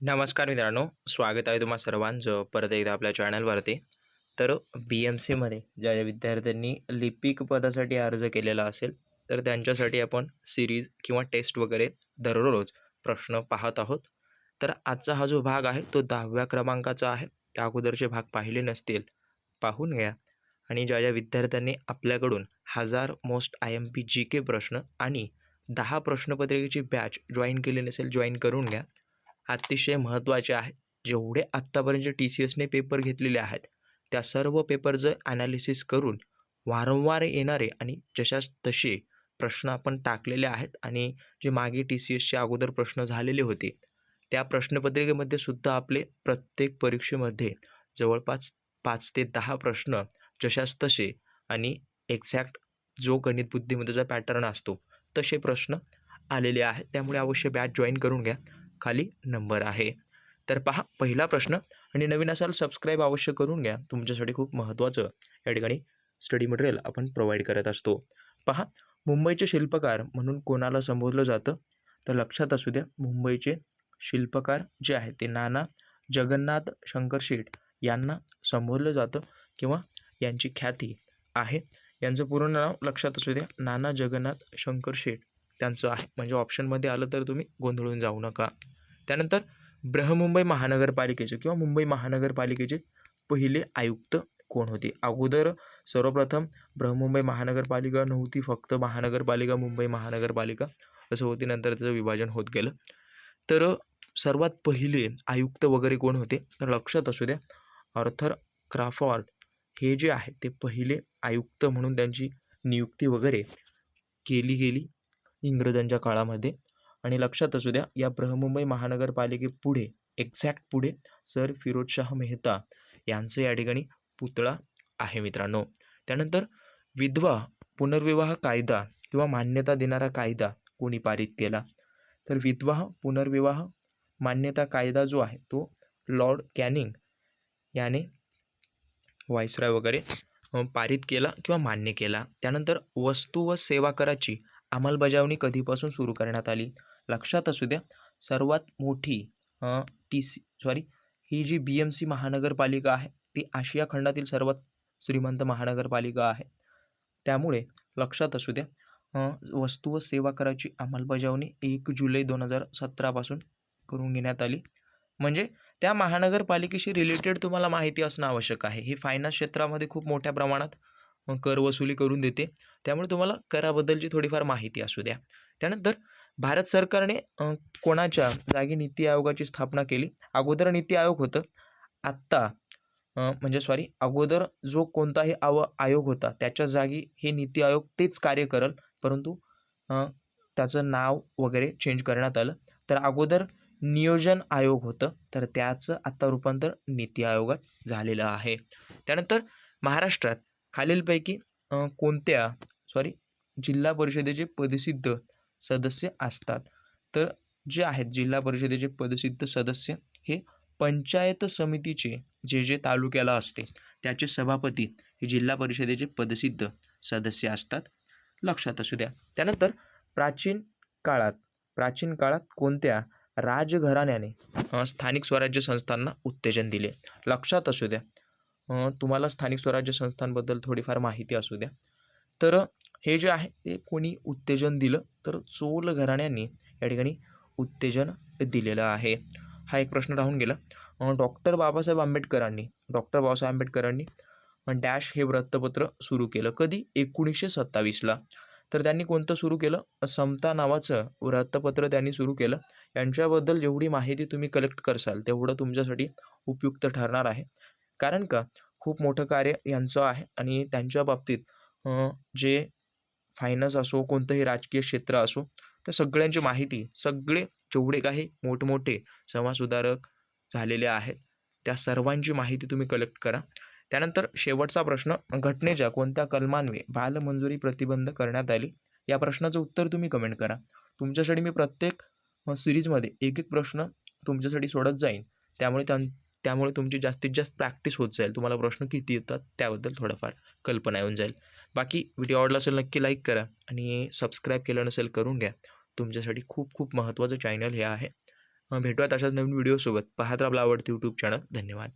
नमस्कार मित्रांनो, स्वागत आहे तुम्हा सर्वांचं परत एकदा आपल्या चॅनलवरती. तर BMCमध्ये ज्या विद्यार्थ्यांनी लिपिक पदासाठी अर्ज केलेला असेल, तर त्यांच्यासाठी आपण सिरीज किंवा टेस्ट वगैरे दररोज प्रश्न पाहत आहोत. तर आजचा हा जो भाग आहे तो 10व्या क्रमांकाचा आहे. या अगोदरचे भाग पाहिले नसतील, पाहून घ्या. आणि ज्या विद्यार्थ्यांनी आपल्याकडून 1000 मोस्ट IMP GK प्रश्न आणि 10 प्रश्नपत्रिकेची बॅच जॉईन केली नसेल, जॉईन करून घ्या. अतिशय महत्त्वाचे आहे. जेवढे आत्तापर्यंत TCSने पेपर घेतलेले आहेत, त्या सर्व पेपरचं ॲनालिसिस करून वारंवार येणारे आणि जशास तसे प्रश्न आपण टाकलेले आहेत आणि जे मागे TCSचे अगोदर प्रश्न झालेले होते, त्या प्रश्नपत्रिकेमध्ये सुद्धा आपले प्रत्येक परीक्षेमध्ये जवळपास 5 ते 10 प्रश्न जशास तसे आणि एक्झॅक्ट जो गणित बुद्धिमत्तेचा पॅटर्न असतो, तसे प्रश्न आलेले आहेत. त्यामुळे अवश्य बॅच जॉईन करून घ्या. खाली नंबर आहे. तर पहा पहिला प्रश्न आणि नवीन असाल सबस्क्राईब अवश्य करून घ्या. तुमच्यासाठी खूप महत्त्वाचं या ठिकाणी स्टडी मटेरियल आपण प्रोव्हाइड करत असतो. पहा, मुंबईचे शिल्पकार म्हणून कोणाला संबोधलं जातं? तर लक्षात असू द्या, मुंबईचे शिल्पकार जे आहेत ते नाना जगन्नाथ शंकरशेठ यांना संबोधलं जातं किंवा यांची ख्याती आहे. यांचं पूर्ण नाव लक्षात असू द्या, नाना जगन्नाथ शंकरशेठ त्यांचं आहे. म्हणजे ऑप्शनमध्ये आलं तर तुम्ही गोंधळून जाऊ नका. त्यानंतर बृहन्मुंबई महानगरपालिकेचे किंवा मुंबई महानगरपालिकेचे पहिले आयुक्त कोण होते? अगोदर सर्वप्रथम बृहन्मुंबई महानगरपालिका नव्हती, फक्त महानगरपालिका, मुंबई महानगरपालिका असं होती. नंतर त्याचं विभाजन होत गेलं. तर सर्वात पहिले आयुक्त वगैरे कोण होते? तर लक्षात असू द्या, आर्थर क्राफॉर्ड हे जे आहे ते पहिले आयुक्त म्हणून त्यांची नियुक्ती वगैरे केली गेली इंग्रजांच्या काळामध्ये. आणि लक्षात असू द्या, या बृहन्मुंबई महानगरपालिकेपुढे एक्झॅक्ट पुढे सर फिरोजशाह मेहता यांचं या ठिकाणी पुतळा आहे मित्रांनो. त्यानंतर विधवा पुनर्विवाह कायदा किंवा मान्यता देणारा कायदा कोणी पारित केला? तर विधवा पुनर्विवाह मान्यता कायदा जो आहे तो लॉर्ड कॅनिंग याने व्हाईसरॉय वगैरे पारित केला किंवा मान्य केला. त्यानंतर वस्तू व सेवा कराची अंमलबजावणी कधीपासून सुरू करण्यात आली? लक्षात असू द्या, सर्वात मोठी ही जी BMC महानगरपालिका आहे ती आशिया खंडातील सर्वात श्रीमंत महानगरपालिका आहे. त्यामुळे लक्षात असू द्या, वस्तू व सेवा कराची अंमलबजावणी 1 जुलै 2017 पासून करून घेण्यात आली. म्हणजे त्या महानगरपालिकेशी रिलेटेड तुम्हाला माहिती असणं आवश्यक आहे. ही फायनान्स क्षेत्रामध्ये खूप मोठ्या प्रमाणात कर वसुली करून देते. त्यामुळे तुम्हाला कराबद्दलची थोडीफार माहिती असू द्या. त्यानंतर भारत सरकारने कोणाच्या जागी नीती आयोगाची स्थापना केली? अगोदर नीती आयोग होतं. आत्ता अगोदर जो कोणताही आयोग होता त्याच्या जागी हे नीती आयोग तेच कार्य करेल, परंतु त्याचं नाव वगैरे चेंज करण्यात आलं. तर अगोदर नियोजन आयोग होतं, तर त्याचं आत्ता रूपांतर नीती आयोगात झालेलं आहे. त्यानंतर महाराष्ट्रात खालीलपैकी कोणत्या जिल्हा परिषदेचे पदसिद्ध सदस्य असतात? तर जे आहेत जिल्हा परिषदेचे पदसिद्ध सदस्य हे पंचायत समितीचे जे तालुक्याला असते त्याचे सभापती हे जिल्हा परिषदेचे पदसिद्ध सदस्य असतात. लक्षात असू द्या. त्यानंतर प्राचीन काळात कोणत्या राजघराण्याने स्थानिक स्वराज्य संस्थांना उत्तेजन दिले? लक्षात असू द्या, तुम्हाला स्थानिक स्वराज्य संस्थांबद्दल थोडीफार माहिती असू द्या. तर हे जे आहे ते कोणी उत्तेजन दिलं? तर चोल घराण्यांनी या ठिकाणी उत्तेजन दिलेलं आहे. हा एक प्रश्न राहून गेला. डॉक्टर बाबासाहेब आंबेडकरांनी डॅश हे वृत्तपत्र सुरू केलं. कधी? 1927ला. तर त्यांनी कोणतं सुरू केलं? समता नावाचं वृत्तपत्र त्यांनी सुरू केलं. यांच्याबद्दल जेवढी माहिती तुम्ही कलेक्ट करसाल तेवढं तुमच्यासाठी उपयुक्त ठरणार आहे. कारण का खूप मोठं कार्य यांचं आहे आणि त्यांच्या बाबतीत जे फायनान्स असो, कोणतंही राजकीय क्षेत्र असो, त्या सगळ्यांची माहिती जेवढे काही मोठमोठे समाजसुधारक झालेले आहेत त्या सर्वांची माहिती तुम्ही कलेक्ट करा. त्यानंतर शेवटचा प्रश्न, घटनेच्या कोणत्या कलमान्वये बालमजुरी प्रतिबंध करण्यात आली? या प्रश्नाचं उत्तर तुम्ही कमेंट करा. तुमच्यासाठी मी प्रत्येक सिरीजमध्ये एक प्रश्न तुमच्यासाठी सोडत जाईन. त्यामुळे तुमची जास्तीत जास्त प्रॅक्टिस होत जाईल. तुम्हाला प्रश्न किती येतात त्याबद्दल थोडंफार कल्पना येऊन जाईल. बाकी व्हिडिओ आवडला असेल नक्की लाईक करा आणि सबस्क्राईब केलं नसेल करून घ्या. तुमच्यासाठी खूप खूप महत्त्वाचं चॅनल हे आहे. भेटूयात अशाच नवीन व्हिडिओसोबत. पाहत राहा आपलं आवडतं यूट्यूब चॅनल. धन्यवाद.